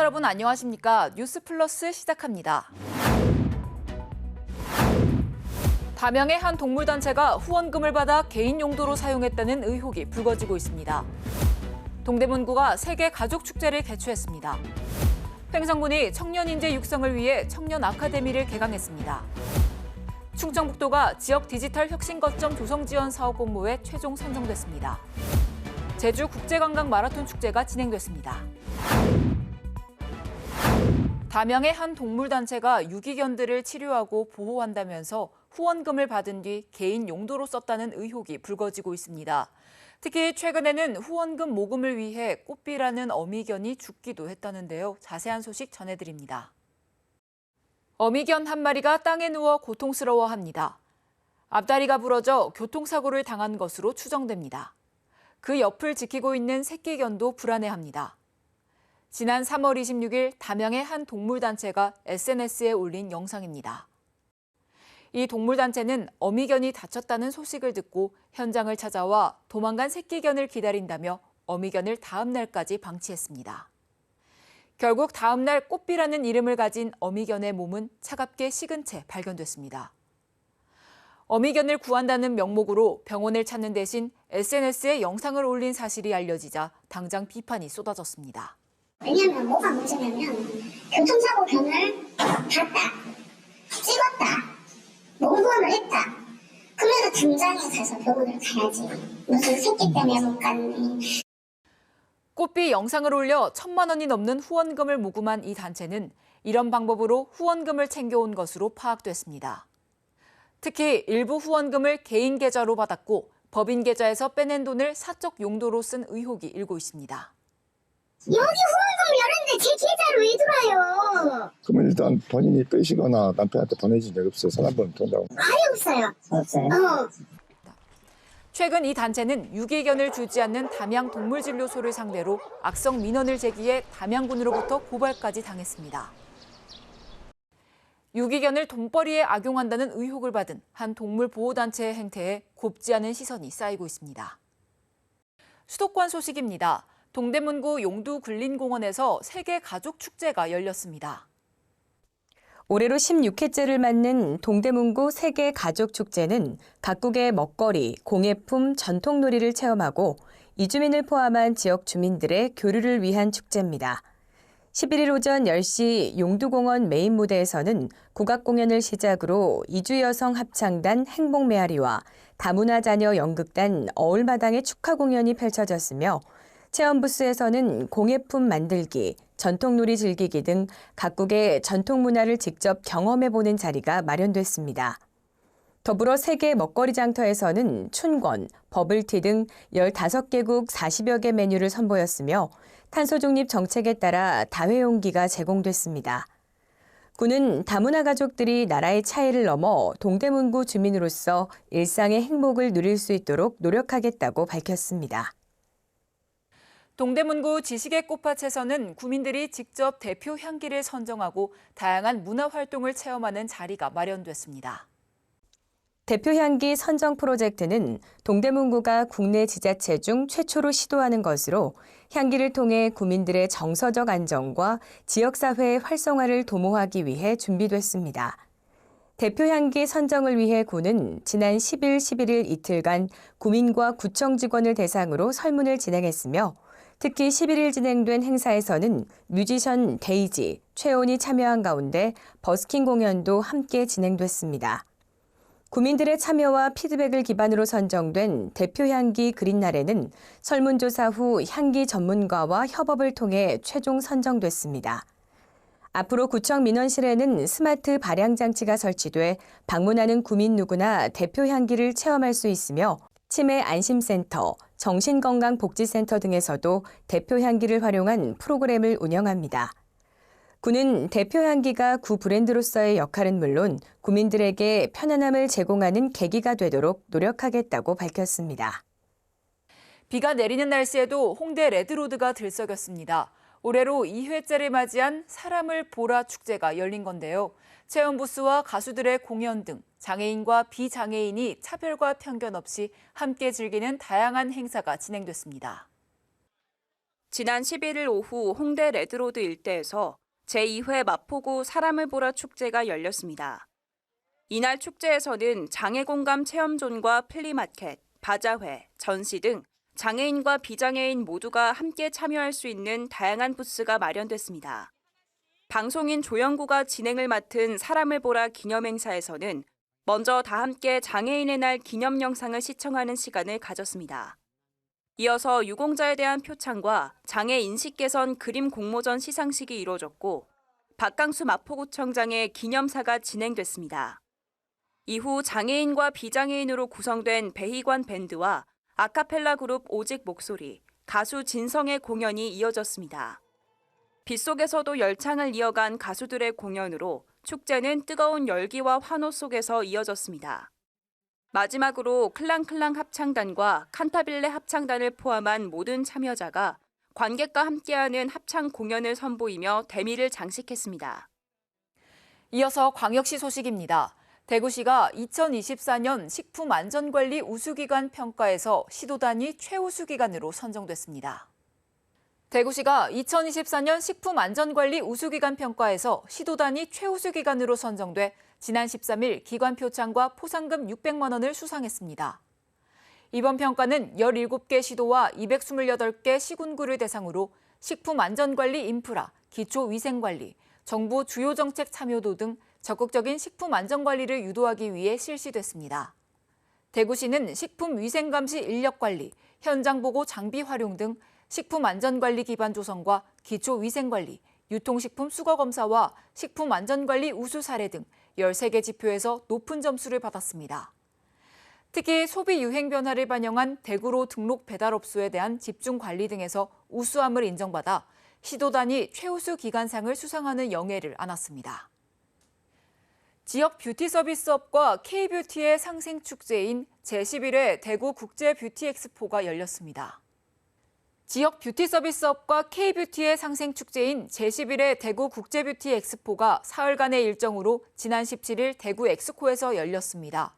여러분 안녕하십니까? 뉴스 플러스 시작합니다. 담양의 한 동물단체가 후원금을 받아 개인 용도로 사용했다는 의혹이 불거지고 있습니다. 동대문구가 세계 가족축제를 개최했습니다. 횡성군이 청년 인재 육성을 위해 청년 아카데미를 개강했습니다. 충청북도가 지역 디지털 혁신 거점 조성 지원 사업 공모에 최종 선정됐습니다. 제주 국제관광 마라톤 축제가 진행됐습니다. 담양의 한 동물단체가 유기견들을 치료하고 보호한다면서 후원금을 받은 뒤 개인 용도로 썼다는 의혹이 불거지고 있습니다. 특히 최근에는 후원금 모금을 위해 꽃비라는 어미견이 죽기도 했다는데요. 자세한 소식 전해드립니다. 어미견 한 마리가 땅에 누워 고통스러워합니다. 앞다리가 부러져 교통사고를 당한 것으로 추정됩니다. 그 옆을 지키고 있는 새끼견도 불안해합니다. 지난 3월 26일 담양의 한 동물단체가 SNS에 올린 영상입니다. 이 동물단체는 어미견이 다쳤다는 소식을 듣고 현장을 찾아와 도망간 새끼견을 기다린다며 어미견을 다음 날까지 방치했습니다. 결국 다음 날 꽃비라는 이름을 가진 어미견의 몸은 차갑게 식은 채 발견됐습니다. 어미견을 구한다는 명목으로 병원을 찾는 대신 SNS에 영상을 올린 사실이 알려지자 당장 비판이 쏟아졌습니다. 왜냐하면 뭐가 문제냐면 교통사고 견을 봤다, 찍었다, 몸구원을 했다. 그러면 당장에 가서 병원을 가야지. 무슨 새끼 때문에 못 갔니. 꽃비 영상을 올려 1,000만 원이 넘는 후원금을 모금한 이 단체는 이런 방법으로 후원금을 챙겨온 것으로 파악됐습니다. 특히 일부 후원금을 개인 계좌로 받았고 법인 계좌에서 빼낸 돈을 사적 용도로 쓴 의혹이 일고 있습니다. 여기 후원금 열었는데 제 계좌로 왜 들어와요? 그러면 일단 본인이 빼시거나 남편한테 보내진 적 없어요? 사람번 돈다고? 아예 없어요. 없어요? 최근 이 단체는 유기견을 주지 않는 담양동물진료소를 상대로 악성 민원을 제기해 담양군으로부터 고발까지 당했습니다. 유기견을 돈벌이에 악용한다는 의혹을 받은 한 동물보호단체의 행태에 곱지 않은 시선이 쌓이고 있습니다. 수도권 소식입니다. 동대문구 용두근린공원에서 세계 가족축제가 열렸습니다. 올해로 16회째를 맞는 동대문구 세계 가족축제는 각국의 먹거리, 공예품, 전통놀이를 체험하고 이주민을 포함한 지역 주민들의 교류를 위한 축제입니다. 11일 오전 10시 용두공원 메인 무대에서는 국악 공연을 시작으로 이주여성 합창단 행복메아리와 다문화 자녀 연극단 어울마당의 축하 공연이 펼쳐졌으며 체험 부스에서는 공예품 만들기, 전통놀이 즐기기 등 각국의 전통 문화를 직접 경험해보는 자리가 마련됐습니다. 더불어 세계 먹거리 장터에서는 춘권, 버블티 등 15개국 40여 개 메뉴를 선보였으며 탄소 중립 정책에 따라 다회용기가 제공됐습니다. 군은 다문화 가족들이 나라의 차이를 넘어 동대문구 주민으로서 일상의 행복을 누릴 수 있도록 노력하겠다고 밝혔습니다. 동대문구 지식의 꽃밭에서는 구민들이 직접 대표 향기를 선정하고 다양한 문화 활동을 체험하는 자리가 마련됐습니다. 대표 향기 선정 프로젝트는 동대문구가 국내 지자체 중 최초로 시도하는 것으로 향기를 통해 구민들의 정서적 안정과 지역사회의 활성화를 도모하기 위해 준비됐습니다. 대표 향기 선정을 위해 군은 지난 10일, 11일 이틀간 구민과 구청 직원을 대상으로 설문을 진행했으며 특히 11일 진행된 행사에서는 뮤지션 데이지, 최온이 참여한 가운데 버스킹 공연도 함께 진행됐습니다. 구민들의 참여와 피드백을 기반으로 선정된 대표 향기 그린날에는 설문조사 후 향기 전문가와 협업을 통해 최종 선정됐습니다. 앞으로 구청 민원실에는 스마트 발향 장치가 설치돼 방문하는 구민 누구나 대표 향기를 체험할 수 있으며 치매 안심센터, 정신건강복지센터 등에서도 대표 향기를 활용한 프로그램을 운영합니다. 군은 대표 향기가 구 브랜드로서의 역할은 물론 구민들에게 편안함을 제공하는 계기가 되도록 노력하겠다고 밝혔습니다. 비가 내리는 날씨에도 홍대 레드로드가 들썩였습니다. 올해로 2회째를 맞이한 사람을 보라 축제가 열린 건데요. 체험 부스와 가수들의 공연 등 장애인과 비장애인이 차별과 편견 없이 함께 즐기는 다양한 행사가 진행됐습니다. 지난 11일 오후 홍대 레드로드 일대에서 제2회 마포구 사람을 보라 축제가 열렸습니다. 이날 축제에서는 장애공감 체험존과 플리마켓, 바자회, 전시 등 장애인과 비장애인 모두가 함께 참여할 수 있는 다양한 부스가 마련됐습니다. 방송인 조영구가 진행을 맡은 사람을 보라 기념행사에서는 먼저 다 함께 장애인의 날 기념 영상을 시청하는 시간을 가졌습니다. 이어서 유공자에 대한 표창과 장애 인식 개선 그림 공모전 시상식이 이루어졌고 박강수 마포구청장의 기념사가 진행됐습니다. 이후 장애인과 비장애인으로 구성된 배희관 밴드와 아카펠라 그룹 오직 목소리, 가수 진성의 공연이 이어졌습니다. 빗속에서도 열창을 이어간 가수들의 공연으로 축제는 뜨거운 열기와 환호 속에서 이어졌습니다. 마지막으로 클랑클랑 합창단과 칸타빌레 합창단을 포함한 모든 참여자가 관객과 함께하는 합창 공연을 선보이며 대미를 장식했습니다. 이어서 광역시 소식입니다. 대구시가 2024년 식품안전관리 우수기관 평가에서 시도 단위 최우수기관으로 선정됐습니다. 대구시가 2024년 식품안전관리 우수기관 평가에서 시도 단위 최우수기관으로 선정돼 지난 13일 기관 표창과 포상금 600만 원을 수상했습니다. 이번 평가는 17개 시도와 228개 시군구를 대상으로 식품안전관리 인프라, 기초위생관리, 정부 주요 정책 참여도 등 적극적인 식품안전관리를 유도하기 위해 실시됐습니다. 대구시는 식품위생감시 인력관리, 현장보고 장비 활용 등 식품안전관리 기반 조성과 기초위생관리, 유통식품 수거검사와 식품안전관리 우수 사례 등 13개 지표에서 높은 점수를 받았습니다. 특히 소비 유행 변화를 반영한 대구로 등록 배달업소에 대한 집중 관리 등에서 우수함을 인정받아 시도 단위 최우수 기관상을 수상하는 영예를 안았습니다. 지역 뷰티 서비스업과 K뷰티의 상생 축제인 제11회 대구 국제 뷰티 엑스포가 열렸습니다. 지역 뷰티 서비스업과 K뷰티의 상생 축제인 제11회 대구 국제 뷰티 엑스포가 사흘간의 일정으로 지난 17일 대구 엑스코에서 열렸습니다.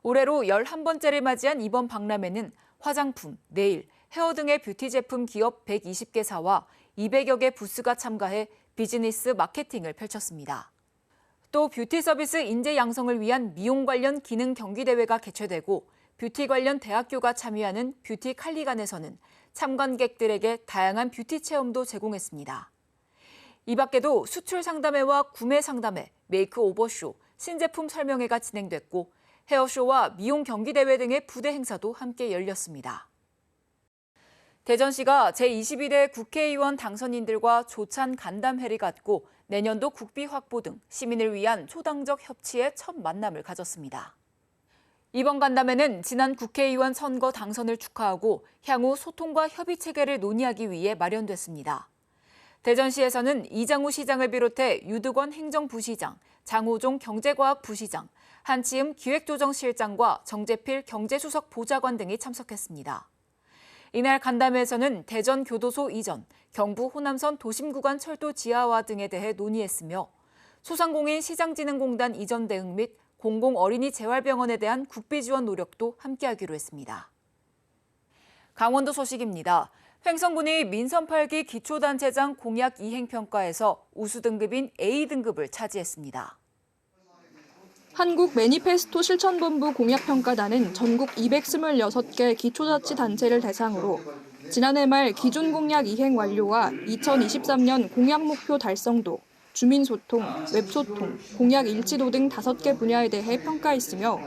올해로 11번째를 맞이한 이번 박람회는 화장품, 네일, 헤어 등의 뷰티 제품 기업 120개사와 200여 개 부스가 참가해 비즈니스 마케팅을 펼쳤습니다. 또 뷰티 서비스 인재 양성을 위한 미용 관련 기능 경기 대회가 개최되고 뷰티 관련 대학교가 참여하는 뷰티 칼리간에서는 참관객들에게 다양한 뷰티 체험도 제공했습니다. 이 밖에도 수출 상담회와 구매 상담회, 메이크 오버쇼, 신제품 설명회가 진행됐고 헤어쇼와 미용 경기 대회 등의 부대 행사도 함께 열렸습니다. 대전시가 제22대 국회의원 당선인들과 조찬 간담회를 갖고 내년도 국비 확보 등 시민을 위한 초당적 협치의 첫 만남을 가졌습니다. 이번 간담회는 지난 국회의원 선거 당선을 축하하고 향후 소통과 협의 체계를 논의하기 위해 마련됐습니다. 대전시에서는 이장우 시장을 비롯해 유득원 행정부시장, 장호종 경제과학부시장, 한치음 기획조정실장과 정재필 경제수석 보좌관 등이 참석했습니다. 이날 간담회에서는 대전 교도소 이전, 경부 호남선 도심구간 철도 지하화 등에 대해 논의했으며 소상공인 시장진흥공단 이전 대응 및 공공어린이 재활병원에 대한 국비 지원 노력도 함께하기로 했습니다. 강원도 소식입니다. 횡성군이 민선 8기 기초단체장 공약 이행평가에서 우수 등급인 A등급을 차지했습니다. 한국 매니페스토 실천본부 공약평가단은 전국 226개 기초자치단체를 대상으로 지난해 말 기존 공약 이행 완료와 2023년 공약 목표 달성도, 주민소통, 웹소통, 공약 일치도 등 5개 분야에 대해 평가했으며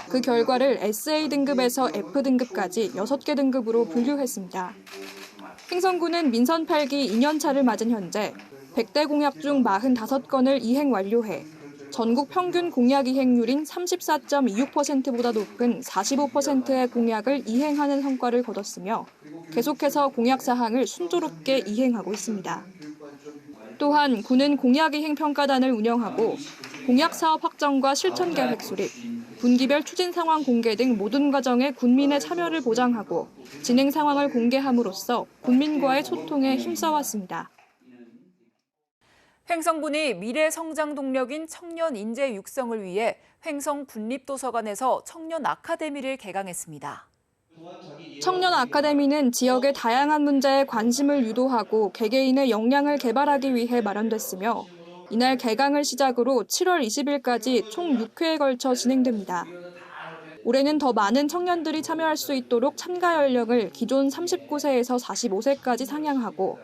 그 결과를 SA 등급에서 F등급까지 6개 등급으로 분류했습니다. 횡성군은 민선 8기 2년차를 맞은 현재 100대 공약 중 45건을 이행 완료해 전국 평균 공약 이행률인 34.26%보다 높은 45%의 공약을 이행하는 성과를 거뒀으며 계속해서 공약 사항을 순조롭게 이행하고 있습니다. 또한 군은 공약 이행 평가단을 운영하고 공약 사업 확정과 실천 계획 수립, 분기별 추진 상황 공개 등 모든 과정에 군민의 참여를 보장하고 진행 상황을 공개함으로써 군민과의 소통에 힘써왔습니다. 횡성군이 미래 성장 동력인 청년 인재 육성을 위해 횡성 군립도서관에서 청년 아카데미를 개강했습니다. 청년 아카데미는 지역의 다양한 문제에 관심을 유도하고 개개인의 역량을 개발하기 위해 마련됐으며 이날 개강을 시작으로 7월 20일까지 총 6회에 걸쳐 진행됩니다. 올해는 더 많은 청년들이 참여할 수 있도록 참가 연령을 기존 39세에서 45세까지 상향하고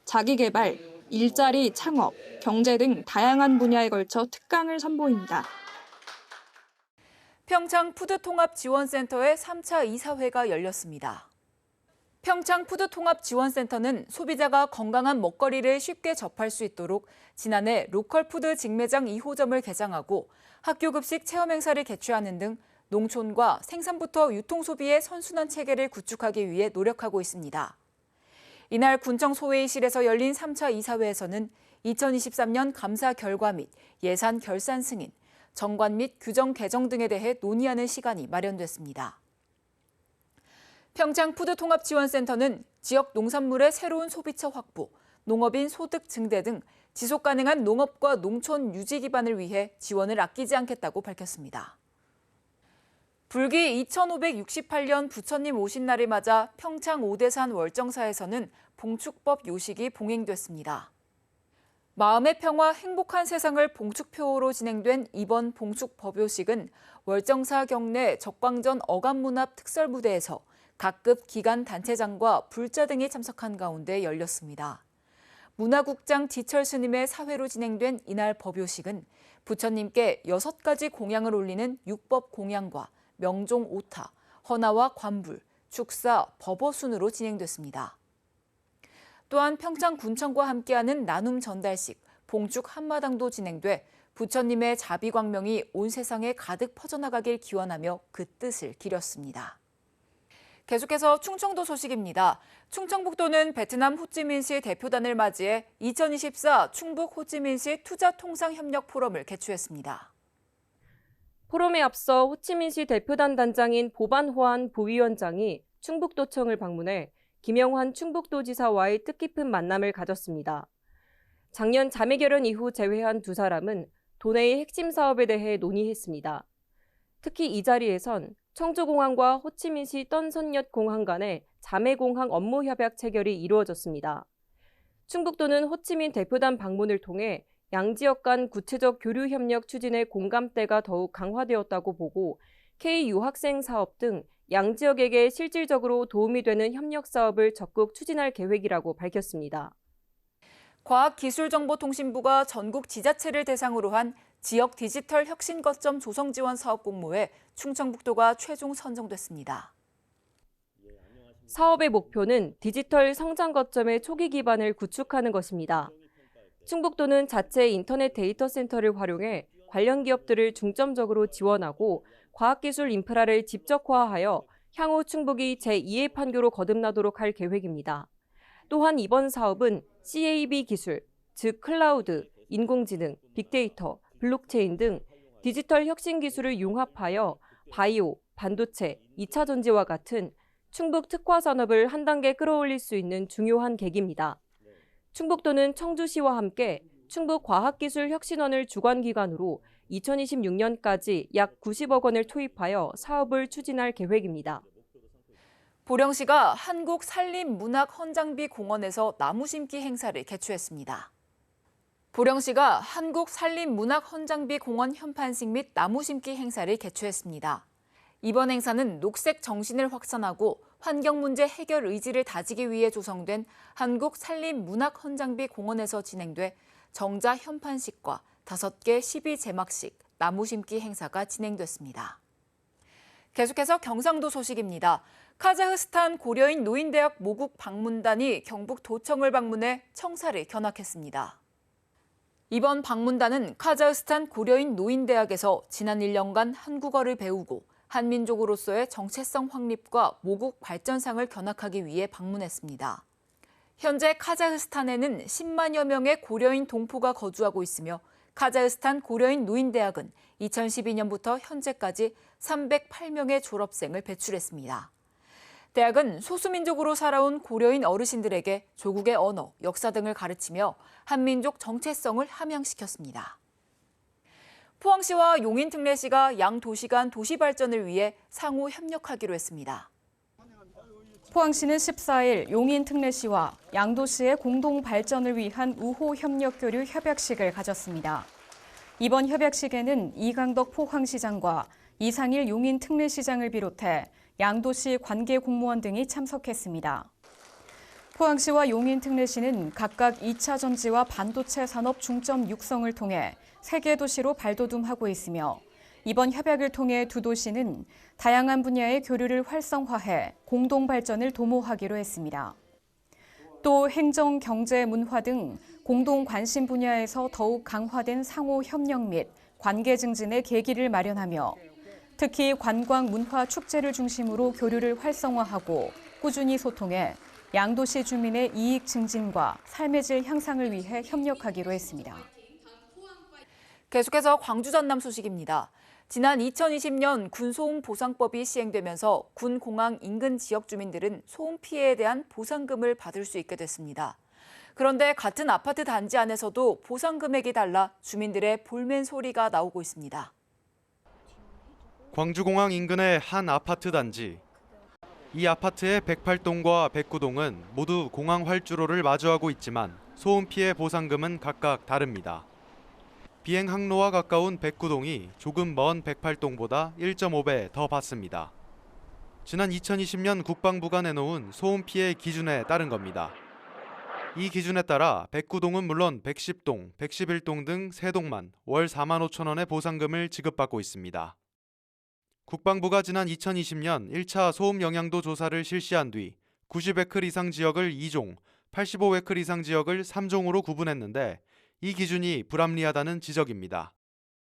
자기개발, 일자리, 창업, 경제 등 다양한 분야에 걸쳐 특강을 선보입니다. 평창 푸드통합지원센터의 3차 이사회가 열렸습니다. 평창 푸드통합지원센터는 소비자가 건강한 먹거리를 쉽게 접할 수 있도록 지난해 로컬푸드 직매장 2호점을 개장하고 학교급식 체험행사를 개최하는 등 농촌과 생산부터 유통소비의 선순환 체계를 구축하기 위해 노력하고 있습니다. 이날 군청 소회의실에서 열린 3차 이사회에서는 2023년 감사 결과 및 예산 결산 승인, 정관 및 규정 개정 등에 대해 논의하는 시간이 마련됐습니다. 평창 푸드통합지원센터는 지역 농산물의 새로운 소비처 확보, 농업인 소득 증대 등 지속가능한 농업과 농촌 유지 기반을 위해 지원을 아끼지 않겠다고 밝혔습니다. 불기 2568년 부처님 오신 날을 맞아 평창 오대산 월정사에서는 봉축법 요식이 봉행됐습니다. 마음의 평화 행복한 세상을 봉축표어로 진행된 이번 봉축법요식은 월정사 경내 적광전 어감문합 특설무대에서 각급 기관 단체장과 불자 등이 참석한 가운데 열렸습니다. 문화국장 지철 스님의 사회로 진행된 이날 법요식은 부처님께 6가지 공양을 올리는 육법 공양과 명종 오타, 헌화와 관불, 축사, 법어 순으로 진행됐습니다. 또한 평창군청과 함께하는 나눔 전달식, 봉축 한마당도 진행돼 부처님의 자비광명이 온 세상에 가득 퍼져나가길 기원하며 그 뜻을 기렸습니다. 계속해서 충청도 소식입니다. 충청북도는 베트남 호찌민시 대표단을 맞이해 2024 충북 호찌민시 투자통상협력 포럼을 개최했습니다. 포럼에 앞서 호치민시 대표단 단장인 보반호안 부위원장이 충북도청을 방문해 김영환 충북도지사와의 뜻깊은 만남을 가졌습니다. 작년 자매결연 이후 재회한 두 사람은 도내의 핵심 사업에 대해 논의했습니다. 특히 이 자리에선 청주공항과 호치민시 떤선엿공항 간의 자매공항 업무 협약 체결이 이루어졌습니다. 충북도는 호치민 대표단 방문을 통해 양지역 간 구체적 교류 협력 추진의 공감대가 더욱 강화되었다고 보고 K 유학생 사업 등 양지역에게 실질적으로 도움이 되는 협력 사업을 적극 추진할 계획이라고 밝혔습니다. 과학기술정보통신부가 전국 지자체를 대상으로 한 지역 디지털 혁신 거점 조성 지원 사업 공모에 충청북도가 최종 선정됐습니다. 사업의 목표는 디지털 성장 거점의 초기 기반을 구축하는 것입니다. 충북도는 자체 인터넷 데이터 센터를 활용해 관련 기업들을 중점적으로 지원하고 과학기술 인프라를 집적화하여 향후 충북이 제2의 판교로 거듭나도록 할 계획입니다. 또한 이번 사업은 CAB 기술, 즉 클라우드, 인공지능, 빅데이터, 블록체인 등 디지털 혁신 기술을 융합하여 바이오, 반도체, 2차 전지와 같은 충북 특화 산업을 한 단계 끌어올릴 수 있는 중요한 계기입니다. 충북도는 청주시와 함께 충북과학기술혁신원을 주관기관으로 2026년까지 약 90억 원을 투입하여 사업을 추진할 계획입니다. 보령시가 한국산림문학헌장비공원에서 나무심기 행사를 개최했습니다. 보령시가 한국산림문학헌장비공원 현판식 및 나무심기 행사를 개최했습니다. 이번 행사는 녹색 정신을 확산하고 환경 문제 해결 의지를 다지기 위해 조성된 한국산림문학헌장비공원에서 진행돼 정자 현판식과 5개 12제막식 나무 심기 행사가 진행됐습니다. 계속해서 경상도 소식입니다. 카자흐스탄 고려인 노인대학 모국 방문단이 경북도청을 방문해 청사를 견학했습니다. 이번 방문단은 카자흐스탄 고려인 노인대학에서 지난 1년간 한국어를 배우고 한민족으로서의 정체성 확립과 모국 발전상을 견학하기 위해 방문했습니다. 현재 카자흐스탄에는 10만여 명의 고려인 동포가 거주하고 있으며 카자흐스탄 고려인 노인대학은 2012년부터 현재까지 308명의 졸업생을 배출했습니다. 대학은 소수민족으로 살아온 고려인 어르신들에게 조국의 언어, 역사 등을 가르치며 한민족 정체성을 함양시켰습니다. 포항시와 용인특례시가 양 도시 간 도시 발전을 위해 상호 협력하기로 했습니다. 포항시는 14일 용인 특례시와 양도시의 공동 발전을 위한 우호 협력 교류 협약식을 가졌습니다. 이번 협약식에는 이강덕 포항시장과 이상일 용인 특례시장을 비롯해 양도시 관계 공무원 등이 참석했습니다. 포항시와 용인 특례시는 각각 2차 전지와 반도체 산업 중점 육성을 통해 세계 도시로 발돋움하고 있으며 이번 협약을 통해 두 도시는 다양한 분야의 교류를 활성화해 공동 발전을 도모하기로 했습니다. 또 행정, 경제, 문화 등 공동 관심 분야에서 더욱 강화된 상호 협력 및 관계 증진의 계기를 마련하며 특히 관광, 문화, 축제를 중심으로 교류를 활성화하고 꾸준히 소통해 양도시 주민의 이익 증진과 삶의 질 향상을 위해 협력하기로 했습니다. 계속해서 광주 전남 소식입니다. 지난 2020년 군소음 보상법이 시행되면서 군 공항 인근 지역 주민들은 소음 피해에 대한 보상금을 받을 수 있게 됐습니다. 그런데 같은 아파트 단지 안에서도 보상 금액이 달라 주민들의 볼멘 소리가 나오고 있습니다. 광주공항 인근의 한 아파트 단지. 이 아파트의 108동과 109동은 모두 공항 활주로를 마주하고 있지만 소음 피해 보상금은 각각 다릅니다. 비행 항로와 가까운 109동이 조금 먼 108동보다 1.5배 더 받습니다. 지난 2020년 국방부가 내놓은 소음 피해 기준에 따른 겁니다. 이 기준에 따라 109동은 물론 110동, 111동 등 3동만 월 4만 5천 원의 보상금을 지급받고 있습니다. 국방부가 지난 2020년 1차 소음 영향도 조사를 실시한 뒤 90웨클 이상 지역을 2종, 85웨클 이상 지역을 3종으로 구분했는데 이 기준이 불합리하다는 지적입니다.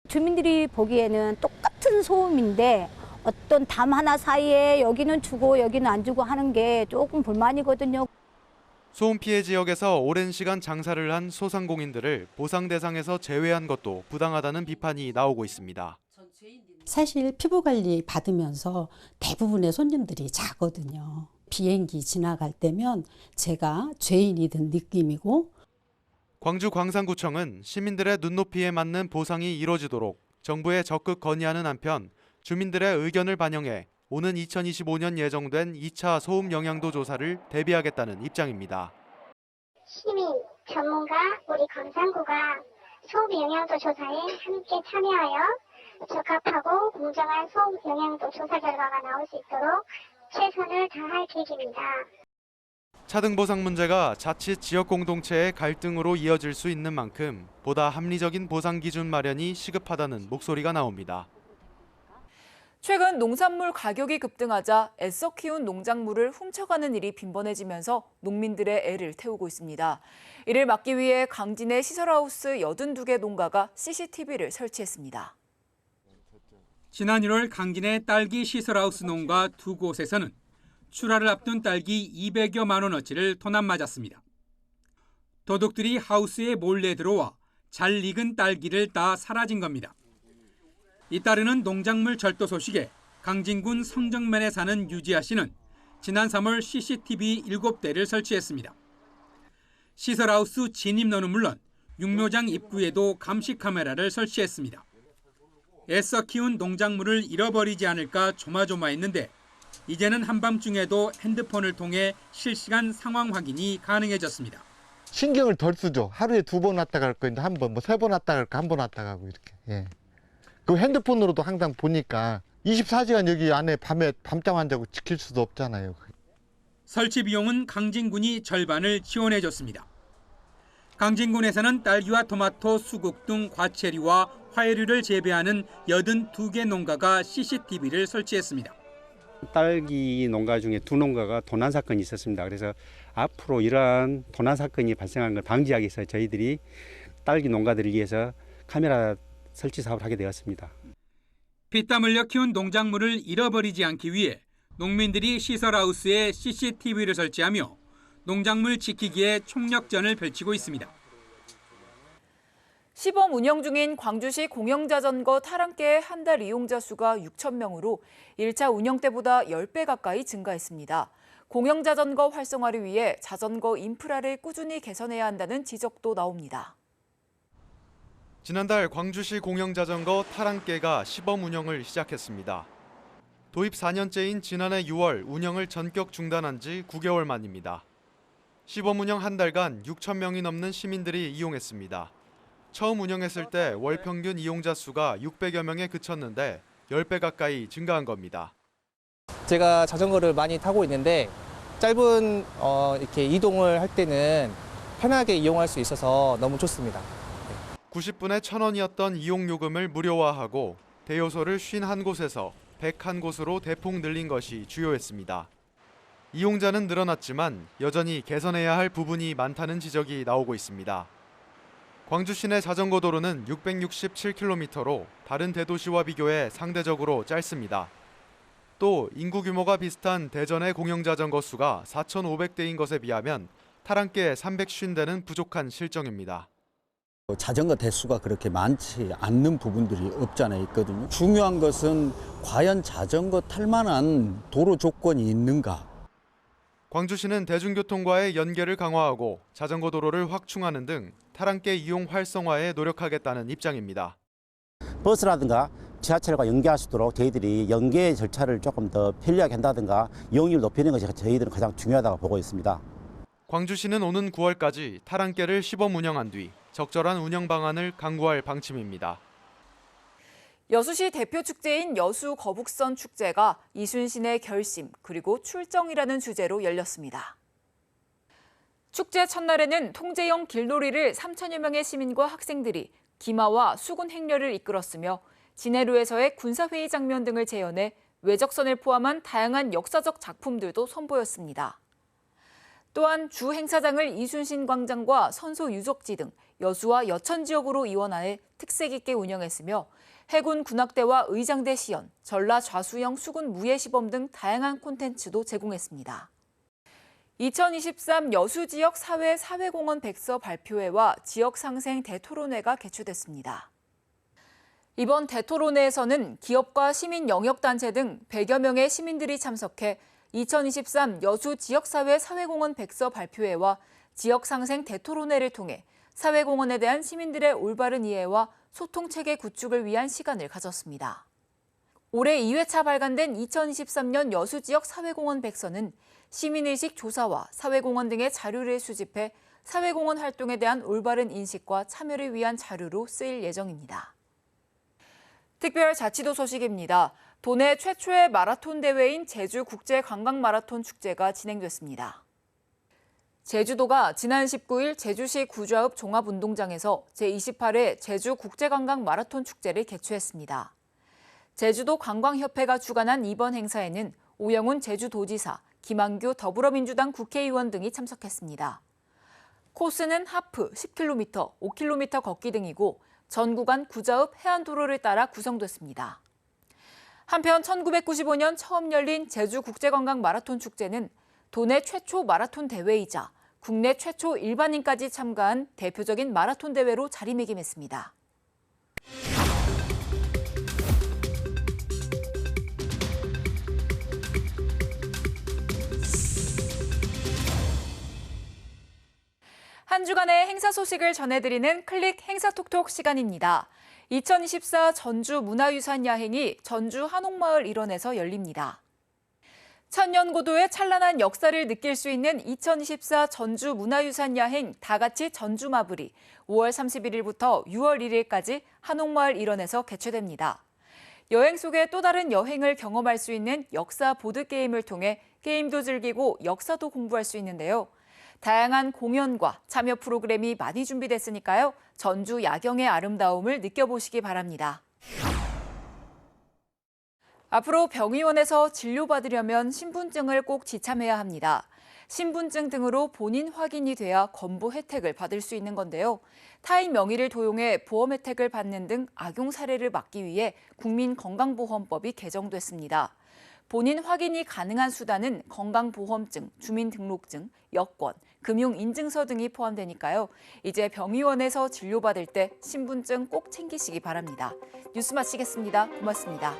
주민들이 보기에는 똑같은 소음인데 어떤 담 하나 사이에 여기는 주고 여기는 안 주고 하는 게 조금 불만이거든요. 소음 피해 지역에서 오랜 시간 장사를 한 소상공인들을 보상 대상에서 제외한 것도 부당하다는 비판이 나오고 있습니다. 사실 피부관리 받으면서 대부분의 손님들이 자거든요. 비행기 지나갈 때면 제가 죄인이 된 느낌이고 광주 광산구청은 시민들의 눈높이에 맞는 보상이 이뤄지도록 정부에 적극 건의하는 한편 주민들의 의견을 반영해 오는 2025년 예정된 2차 소음 영향도 조사를 대비하겠다는 입장입니다. 시민, 전문가, 우리 광산구가 소음 영향도 조사에 함께 참여하여 적합하고 공정한 소음 영향도 조사 결과가 나올 수 있도록 최선을 다할 계획입니다. 차등 보상 문제가 자칫 지역 공동체의 갈등으로 이어질 수 있는 만큼 보다 합리적인 보상 기준 마련이 시급하다는 목소리가 나옵니다. 최근 농산물 가격이 급등하자 애써 키운 농작물을 훔쳐가는 일이 빈번해지면서 농민들의 애를 태우고 있습니다. 이를 막기 위해 강진의 시설하우스 82개 농가가 CCTV를 설치했습니다. 지난 1월 강진의 딸기 시설하우스 농가 두 곳에서는 출하를 앞둔 딸기 200여만 원어치를 도난 맞았습니다. 도둑들이 하우스에 몰래 들어와 잘 익은 딸기를 다 사라진 겁니다. 잇따르는 농작물 절도 소식에 강진군 성정면에 사는 유지아 씨는 지난 3월 CCTV 7대를 설치했습니다. 시설하우스 진입로는 물론 육묘장 입구에도 감시 카메라를 설치했습니다. 애써 키운 농작물을 잃어버리지 않을까 조마조마했는데 이제는 한밤중에도 핸드폰을 통해 실시간 상황 확인이 가능해졌습니다. 신경을 덜 쓰죠. 하루에 2번 왔다 갈 거 있는데 한 번, 3번 왔다 갈 거 1번 왔다 가고 이렇게. 예. 그 핸드폰으로도 항상 보니까 24시간 여기 안에 밤잠 안 자고 지킬 수도 없잖아요. 설치 비용은 강진군이 절반을 지원해줬습니다. 강진군에서는 딸기와 토마토, 수국 등 과채류와 화해류를 재배하는 82개 농가가 CCTV를 설치했습니다. 딸기 농가 중에 2농가가 도난 사건이 있었습니다. 그래서 앞으로 이러한 도난 사건이 발생하는 걸 방지하기 위해서 저희들이 딸기 농가들을 위해서 카메라 설치 사업을 하게 되었습니다. 피땀 흘려 키운 농작물을 잃어버리지 않기 위해 농민들이 시설하우스에 CCTV를 설치하며 농작물 지키기에 총력전을 펼치고 있습니다. 시범 운영 중인 광주시 공영자전거 타랑깨의 한 달 이용자 수가 6천 명으로 1차 운영 때보다 10배 가까이 증가했습니다. 공영자전거 활성화를 위해 자전거 인프라를 꾸준히 개선해야 한다는 지적도 나옵니다. 지난달 광주시 공영자전거 타랑깨가 시범 운영을 시작했습니다. 도입 4년째인 지난해 6월 운영을 전격 중단한 지 9개월 만입니다. 시범 운영 한 달간 6천 명이 넘는 시민들이 이용했습니다. 처음 운영했을 때 월 평균 이용자 수가 600여 명에 그쳤는데 10배 가까이 증가한 겁니다. 제가 자전거를 많이 타고 있는데 짧은 이렇게 이동을 할 때는 편하게 이용할 수 있어서 너무 좋습니다. 90분에 1,000원이었던 이용 요금을 무료화하고 대여소를 51곳에서 101곳으로 대폭 늘린 것이 주요했습니다. 이용자는 늘어났지만 여전히 개선해야 할 부분이 많다는 지적이 나오고 있습니다. 광주 시내 자전거 도로는 667km로 다른 대도시와 비교해 상대적으로 짧습니다. 또 인구 규모가 비슷한 대전의 공영자전거 수가 4,500대인 것에 비하면 타랑계 350대는 부족한 실정입니다. 자전거 대수가 그렇게 많지 않는 부분들이 없지 않아 있거든요. 중요한 것은 과연 자전거 탈 만한 도로 조건이 있는가. 광주시는 대중교통과의 연계를 강화하고 자전거 도로를 확충하는 등 타랑계 이용 활성화에 노력하겠다는 입장입니다. 버스라든가 지하철과 연계할 수 있도록 저희들이 연계 절차를 조금 더 편리하게 한다든가 이용률을 높이는 것이 저희들은 가장 중요하다고 보고 있습니다. 광주시는 오는 9월까지 타랑계를 시범 운영한 뒤 적절한 운영 방안을 강구할 방침입니다. 여수시 대표 축제인 여수 거북선 축제가 이순신의 결심 그리고 출정이라는 주제로 열렸습니다. 축제 첫날에는 통제형 길놀이를 3천여 명의 시민과 학생들이 기마와 수군 행렬을 이끌었으며 진해로에서의 군사회의 장면 등을 재현해 외적선을 포함한 다양한 역사적 작품들도 선보였습니다. 또한 주 행사장을 이순신 광장과 선소 유적지 등 여수와 여천 지역으로 이원하여 특색 있게 운영했으며 해군 군악대와 의장대 시연, 전라 좌수형 수군 무예 시범 등 다양한 콘텐츠도 제공했습니다. 2023 여수 지역 사회공헌 백서 발표회와 지역 상생 대토론회가 개최됐습니다. 이번 대토론회에서는 기업과 시민 영역단체 등 100여 명의 시민들이 참석해 2023 여수 지역사회 사회공헌 백서 발표회와 지역상생 대토론회를 통해 사회공헌에 대한 시민들의 올바른 이해와 소통체계 구축을 위한 시간을 가졌습니다. 올해 2회차 발간된 2023년 여수 지역 사회공헌 백서는 시민의식 조사와 사회공헌 등의 자료를 수집해 사회공헌 활동에 대한 올바른 인식과 참여를 위한 자료로 쓰일 예정입니다. 특별자치도 소식입니다. 도내 최초의 마라톤 대회인 제주국제관광마라톤 축제가 진행됐습니다. 제주도가 지난 19일 제주시 구좌읍 종합운동장에서 제28회 제주국제관광마라톤 축제를 개최했습니다. 제주도 관광협회가 주관한 이번 행사에는 오영훈 제주도지사, 김한규 더불어민주당 국회의원 등이 참석했습니다. 코스는 하프 10km, 5km 걷기 등이고 전 구간 구좌읍 해안도로를 따라 구성됐습니다. 한편 1995년 처음 열린 제주국제관광마라톤 축제는 도내 최초 마라톤 대회이자 국내 최초 일반인까지 참가한 대표적인 마라톤 대회로 자리매김했습니다. 한 주간의 행사 소식을 전해드리는 클릭 행사톡톡 시간입니다. 2024 전주 문화유산 야행이 전주 한옥마을 일원에서 열립니다. 천년고도의 찬란한 역사를 느낄 수 있는 2024 전주 문화유산 야행 다같이 전주마블이 5월 31일부터 6월 1일까지 한옥마을 일원에서 개최됩니다. 여행 속에 또 다른 여행을 경험할 수 있는 역사 보드게임을 통해 게임도 즐기고 역사도 공부할 수 있는데요. 다양한 공연과 참여 프로그램이 많이 준비됐으니까요. 전주 야경의 아름다움을 느껴보시기 바랍니다. 앞으로 병의원에서 진료받으려면 신분증을 꼭 지참해야 합니다. 신분증 등으로 본인 확인이 돼야 건보 혜택을 받을 수 있는 건데요. 타인 명의를 도용해 보험 혜택을 받는 등 악용 사례를 막기 위해 국민건강보험법이 개정됐습니다. 본인 확인이 가능한 수단은 건강보험증, 주민등록증, 여권, 금융인증서 등이 포함되니까요. 이제 병의원에서 진료받을 때 신분증 꼭 챙기시기 바랍니다. 뉴스 마치겠습니다. 고맙습니다.